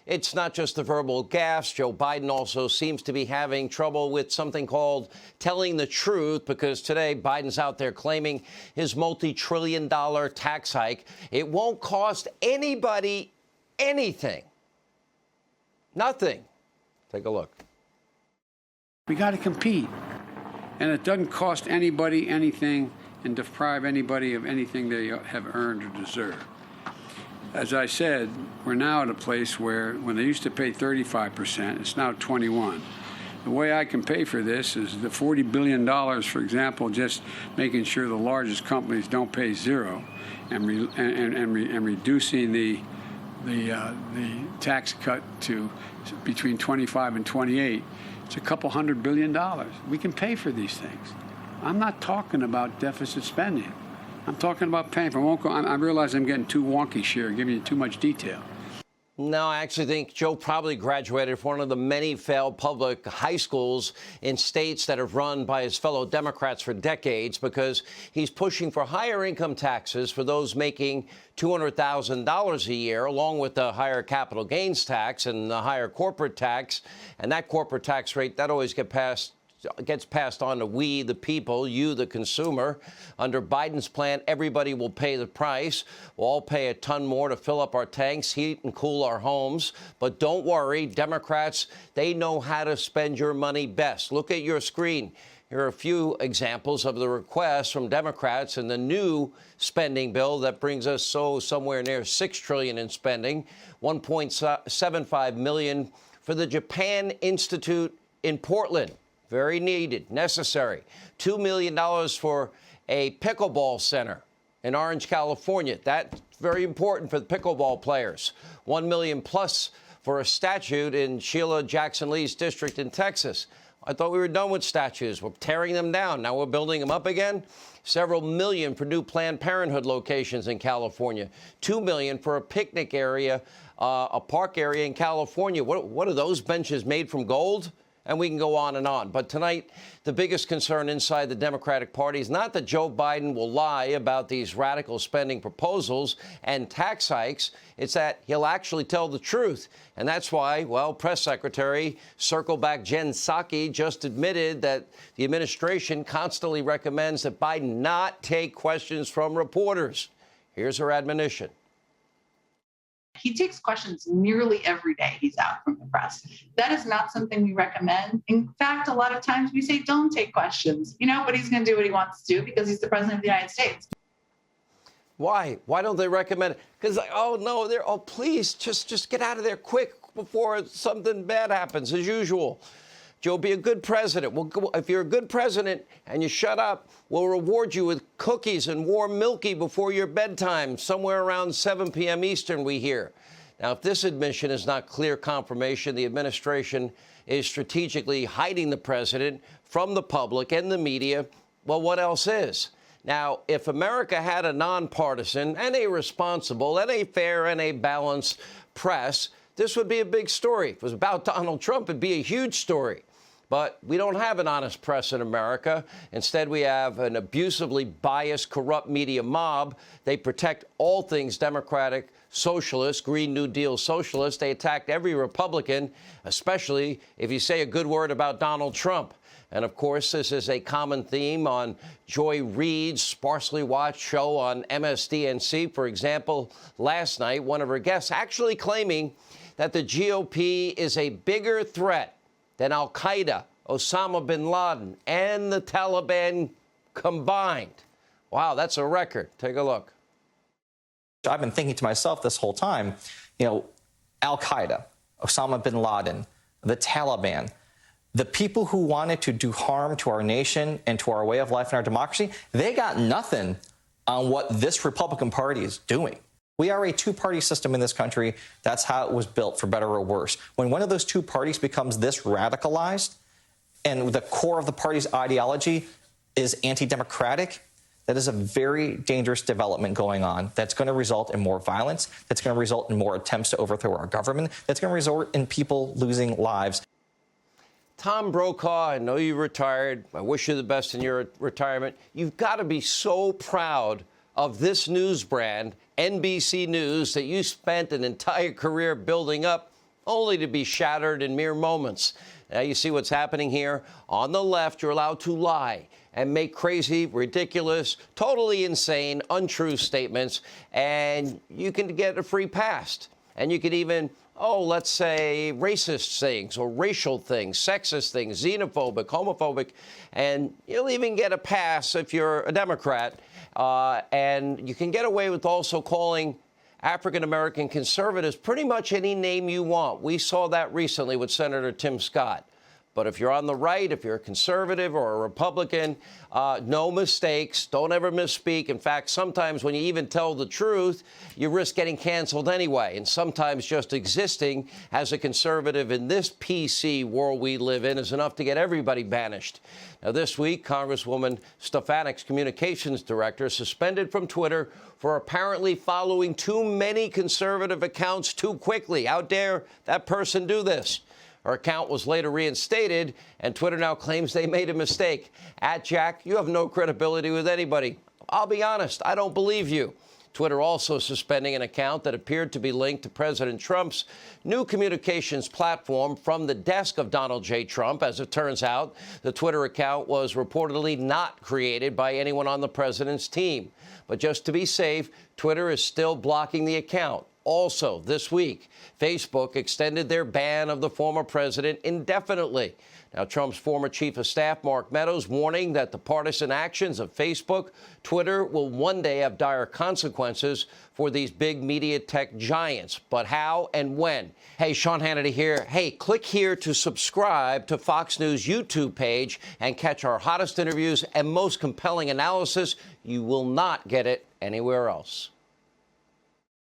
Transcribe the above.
it's not just the verbal gaffes. Joe Biden also seems to be having trouble with something called telling the truth, because today Biden's out there claiming his multi-trillion-dollar tax hike, it won't cost anybody anything. Nothing. Take a look. We got to compete, and it doesn't cost anybody anything and deprive anybody of anything they have earned or deserve. As I said, we're now at a place where when they used to pay 35%, it's now 21%. The way I can pay for this is the $40 billion, for example, just making sure the largest companies don't pay zero, and reducing the tax cut to between 25 and 28. It's a couple $100 billion. We can pay for these things. I'm not talking about deficit spending. I'm talking about paying for. I realize I'm getting too wonky here, giving you too much detail. No, I actually think Joe probably graduated from one of the many failed public high schools in states that have run by his fellow Democrats for decades, because he's pushing for higher income taxes for those making $200,000 a year, along with the higher capital gains tax and the higher corporate tax. And that corporate tax rate, that always gets passed on to we, the people, you, the consumer. Under Biden's plan, everybody will pay the price. We'll all pay a ton more to fill up our tanks, heat and cool our homes. But don't worry, Democrats, they know how to spend your money best. Look at your screen. Here are a few examples of the requests from Democrats in the new spending bill that brings us somewhere near $6 trillion in spending, $1.75 million for the Japan Institute in Portland. Very needed, necessary. $2 million for a pickleball center in Orange, California. That's very important for the pickleball players. $1 million plus for a statue in Sheila Jackson Lee's district in Texas. I thought we were done with statues. We're tearing them down. Now we're building them up again. Several million for new Planned Parenthood locations in California. $2 million for a picnic area, a park area in California. What are those benches made from gold? And we can go on and on. But tonight, the biggest concern inside the Democratic Party is not that Joe Biden will lie about these radical spending proposals and tax hikes. It's that he'll actually tell the truth. And that's why, well, Press Secretary Circleback Jen Psaki just admitted that the administration constantly recommends that Biden not take questions from reporters. Here's her admonition. He takes questions nearly every day he's out from the press. That is not something we recommend. In fact, a lot of times we say, don't take questions, but he's going to do what he wants to do because he's the president of the United States. Why? Why don't they recommend it? Because, please, just get out of there quick before something bad happens, as usual. Joe, be a good president. If you're a good president and you shut up, we'll reward you with cookies and warm milky before your bedtime, somewhere around 7 p.m. Eastern, we hear. Now, if this admission is not clear confirmation, the administration is strategically hiding the president from the public and the media, well, what else is? Now, if America had a nonpartisan and a responsible and a fair and a balanced press, this would be a big story. If it was about Donald Trump, it'd be a huge story. But we don't have an honest press in America. Instead, we have an abusively biased, corrupt media mob. They protect all things Democratic, socialist, Green New Deal socialist. They attack every Republican, especially if you say a good word about Donald Trump. And, of course, this is a common theme on Joy Reid's sparsely watched show on MSNBC. For example, last night, one of her guests actually claiming that the GOP is a bigger threat than al-Qaeda, Osama bin Laden, and the Taliban combined. Wow, that's a record. Take a look. I've been thinking to myself this whole time, al-Qaeda, Osama bin Laden, the Taliban, the people who wanted to do harm to our nation and to our way of life and our democracy, they got nothing on what this Republican Party is doing. We are a two-party system in this country. That's how it was built, for better or worse. When one of those two parties becomes this radicalized and the core of the party's ideology is anti-democratic, that is a very dangerous development going on that's going to result in more violence, that's going to result in more attempts to overthrow our government, that's going to result in people losing lives. Tom Brokaw, I know you retired. I wish you the best in your retirement. You've got to be so proud of this news brand, NBC News, that you spent an entire career building up only to be shattered in mere moments. Now you see what's happening here. On the left, you're allowed to lie and make crazy, ridiculous, totally insane, untrue statements, and you can get a free pass. And you could even, let's say racist things or racial things, sexist things, xenophobic, homophobic, and you'll even get a pass if you're a Democrat. And you can get away with also calling African-American conservatives pretty much any name you want. We saw that recently with Senator Tim Scott. But if you're on the right, if you're a conservative or a Republican, no mistakes. Don't ever misspeak. In fact, sometimes when you even tell the truth, you risk getting canceled anyway. And sometimes just existing as a conservative in this PC world we live in is enough to get everybody banished. Now, this week, Congresswoman Stefanik's communications director suspended from Twitter for apparently following too many conservative accounts too quickly. How dare that person do this? Her account was later reinstated, and Twitter now claims they made a mistake. @Jack, you have no credibility with anybody. I'll be honest, I don't believe you. Twitter also suspending an account that appeared to be linked to President Trump's new communications platform from the desk of Donald J. Trump. As it turns out, the Twitter account was reportedly not created by anyone on the president's team. But just to be safe, Twitter is still blocking the account. Also, this week, Facebook extended their ban of the former president indefinitely. Now, Trump's former chief of staff, Mark Meadows, warning that the partisan actions of Facebook, Twitter will one day have dire consequences for these big media tech giants. But how and when? Hey, Sean Hannity here. Hey, click here to subscribe to Fox News YouTube page and catch our hottest interviews and most compelling analysis. You will not get it anywhere else.